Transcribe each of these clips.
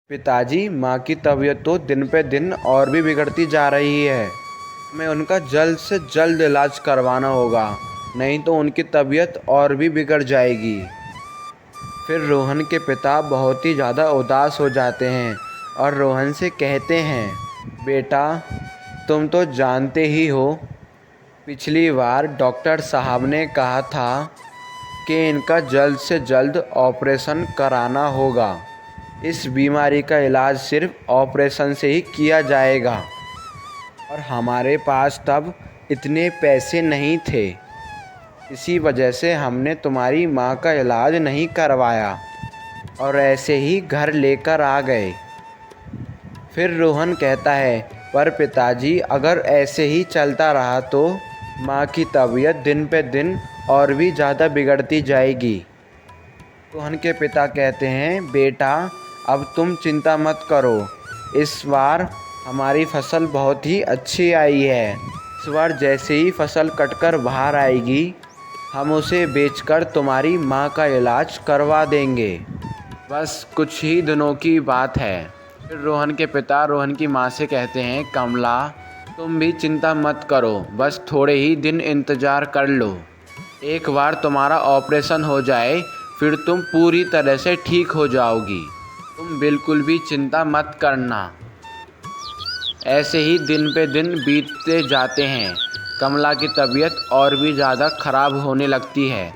पिताजी, माँ की तबीयत तो दिन पे दिन और भी बिगड़ती जा रही है। हमें उनका जल्द से जल्द इलाज करवाना होगा, नहीं तो उनकी तबीयत और भी बिगड़ जाएगी। फिर रोहन के पिता बहुत ही ज़्यादा उदास हो जाते हैं और रोहन से कहते हैं, बेटा, तुम तो जानते ही हो, पिछली बार डॉक्टर साहब ने कहा था कि इनका जल्द से जल्द ऑपरेशन कराना होगा। इस बीमारी का इलाज सिर्फ ऑपरेशन से ही किया जाएगा और हमारे पास तब इतने पैसे नहीं थे। इसी वजह से हमने तुम्हारी माँ का इलाज नहीं करवाया और ऐसे ही घर लेकर आ गए। फिर रोहन कहता है, पर पिताजी, अगर ऐसे ही चलता रहा तो माँ की तबीयत दिन पे दिन और भी ज़्यादा बिगड़ती जाएगी। रोहन के पिता कहते हैं, बेटा, अब तुम चिंता मत करो। इस बार हमारी फसल बहुत ही अच्छी आई है। इस बार जैसे ही फसल कटकर बाहर आएगी, हम उसे बेचकर तुम्हारी माँ का इलाज करवा देंगे। बस कुछ ही दिनों की बात है। फिर रोहन के पिता रोहन की माँ से कहते हैं, कमला, तुम भी चिंता मत करो, बस थोड़े ही दिन इंतज़ार कर लो। एक बार तुम्हारा ऑपरेशन हो जाए, फिर तुम पूरी तरह से ठीक हो जाओगी। तुम बिल्कुल भी चिंता मत करना। ऐसे ही दिन पे दिन बीतते जाते हैं। कमला की तबीयत और भी ज़्यादा ख़राब होने लगती है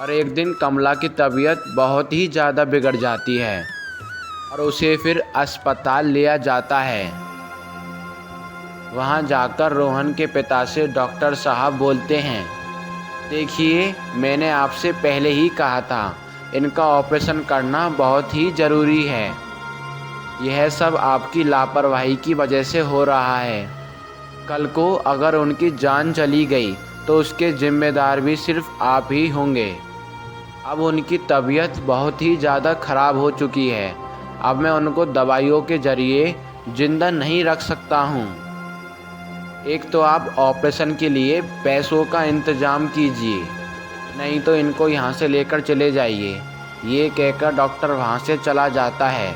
और एक दिन कमला की तबीयत बहुत ही ज़्यादा बिगड़ जाती है और उसे फिर अस्पताल लिया जाता है। वहाँ जाकर रोहन के पिता से डॉक्टर साहब बोलते हैं, देखिए, मैंने आपसे पहले ही कहा था, इनका ऑपरेशन करना बहुत ही ज़रूरी है। यह सब आपकी लापरवाही की वजह से हो रहा है। कल को अगर उनकी जान चली गई तो उसके ज़िम्मेदार भी सिर्फ आप ही होंगे। अब उनकी तबीयत बहुत ही ज़्यादा ख़राब हो चुकी है। अब मैं उनको दवाइयों के ज़रिए ज़िंदा नहीं रख सकता हूँ। एक तो आप ऑपरेशन के लिए पैसों का इंतज़ाम कीजिए, नहीं तो इनको यहाँ से लेकर चले जाइए। ये कहकर डॉक्टर वहाँ से चला जाता है।